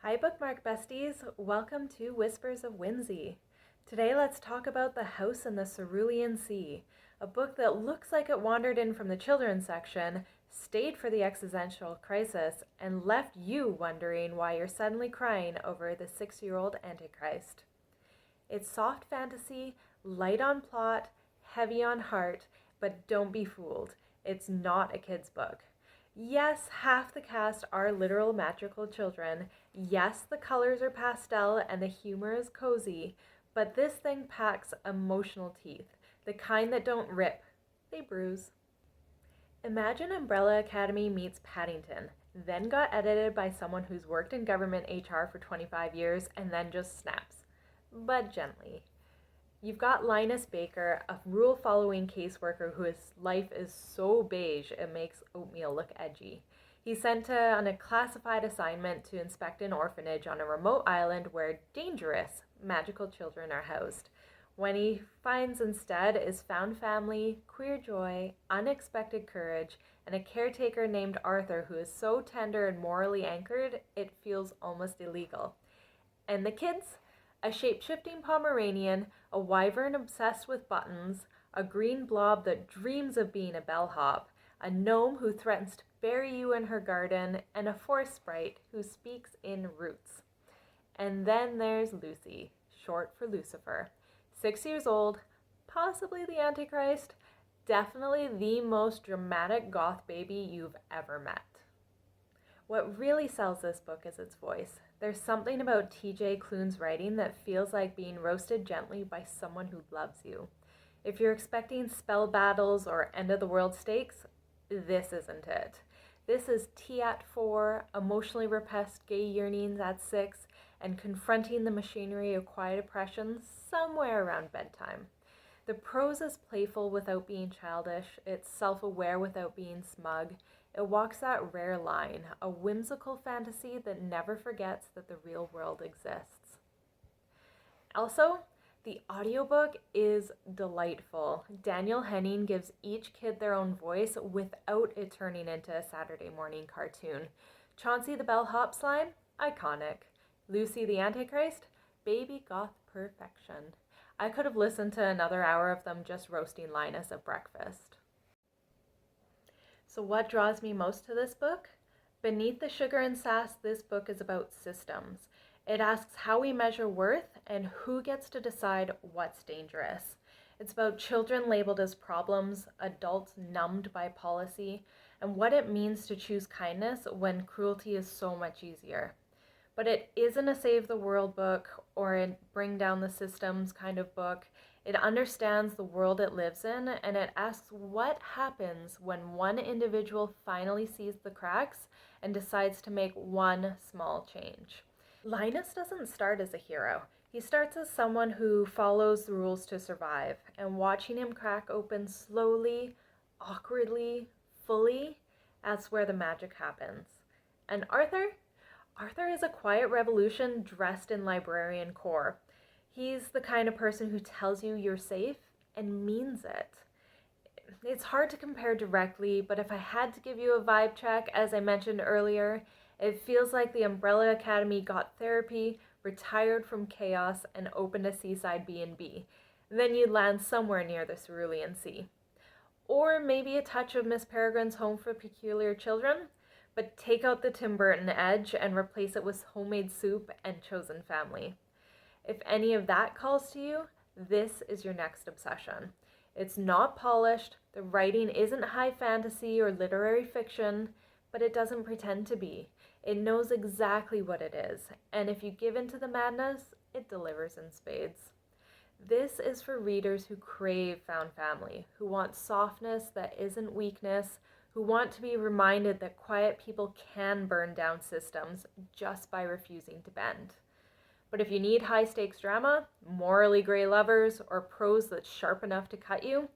Hi Bookmark Besties, welcome to Whispers of Whimsy. Today let's talk about The House in the Cerulean Sea, a book that looks like it wandered in from the children's section, stayed for the existential crisis, and left you wondering why you're suddenly crying over the 6-year-old Antichrist. It's soft fantasy, light on plot, heavy on heart, but don't be fooled, it's not a kid's book. Yes, half the cast are literal magical children. Yes, the colors are pastel and the humor is cozy, but this thing packs emotional teeth, the kind that don't rip, they bruise. Imagine Umbrella Academy meets Paddington, then got edited by someone who's worked in government HR for 25 years and then just snaps, but gently. You've got Linus Baker, a rule-following caseworker whose life is so beige it makes oatmeal look edgy. He's sent on a classified assignment to inspect an orphanage on a remote island where dangerous magical children are housed. When he finds instead is found family, queer joy, unexpected courage, and a caretaker named Arthur who is so tender and morally anchored it feels almost illegal. And the kids? A shape-shifting Pomeranian, a wyvern obsessed with buttons, a green blob that dreams of being a bellhop, a gnome who threatens to bury you in her garden, and a forest sprite who speaks in roots. And then there's Lucy, short for Lucifer. 6 years old, possibly the Antichrist, definitely the most dramatic goth baby you've ever met. What really sells this book is its voice. There's something about TJ Klune's writing that feels like being roasted gently by someone who loves you. If you're expecting spell battles or end-of-the-world stakes, this isn't it. This is tea at 4, emotionally repressed gay yearnings at 6, and confronting the machinery of quiet oppression somewhere around bedtime. The prose is playful without being childish, it's self-aware without being smug. It walks that rare line, a whimsical fantasy that never forgets that the real world exists. Also, the audiobook is delightful. Daniel Henning gives each kid their own voice without it turning into a Saturday morning cartoon. Chauncey the bellhop slime, iconic. Lucy the Antichrist, baby goth perfection. I could have listened to another hour of them just roasting Linus at breakfast. So what draws me most to this book? Beneath the sugar and sass, this book is about systems. It asks how we measure worth and who gets to decide what's dangerous. It's about children labeled as problems, adults numbed by policy, and what it means to choose kindness when cruelty is so much easier. But it isn't a save the world book or a bring down the systems kind of book. It understands the world it lives in, and it asks what happens when one individual finally sees the cracks and decides to make one small change. Linus doesn't start as a hero. He starts as someone who follows the rules to survive, and watching him crack open slowly, awkwardly, fully, that's where the magic happens. And Arthur is a quiet revolution dressed in librarian core. He's the kind of person who tells you you're safe and means it. It's hard to compare directly, but if I had to give you a vibe check, as I mentioned earlier, it feels like the Umbrella Academy got therapy, retired from chaos, and opened a seaside B&B. Then you'd land somewhere near the Cerulean Sea. Or maybe a touch of Miss Peregrine's Home for Peculiar Children, but take out the Tim Burton edge and replace it with homemade soup and chosen family. If any of that calls to you, this is your next obsession. It's not polished, the writing isn't high fantasy or literary fiction, but it doesn't pretend to be. It knows exactly what it is, and if you give in to the madness, it delivers in spades. This is for readers who crave found family, who want softness that isn't weakness, who want to be reminded that quiet people can burn down systems just by refusing to bend. But if you need high-stakes drama, morally gray lovers, or prose that's sharp enough to cut you,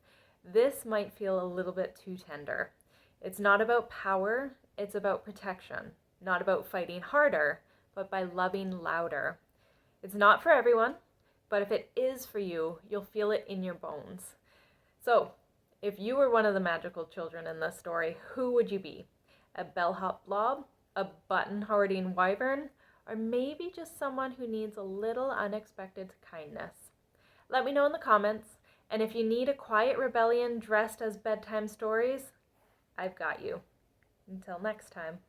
this might feel a little bit too tender. It's not about power, it's about protection. Not about fighting harder, but by loving louder. It's not for everyone, but if it is for you, you'll feel it in your bones. So, if you were one of the magical children in this story, who would you be? A bellhop blob? A button-hoarding wyvern? or maybe just someone who needs a little unexpected kindness. Let me know in the comments, and if you need a quiet rebellion dressed as bedtime stories, I've got you. Until next time.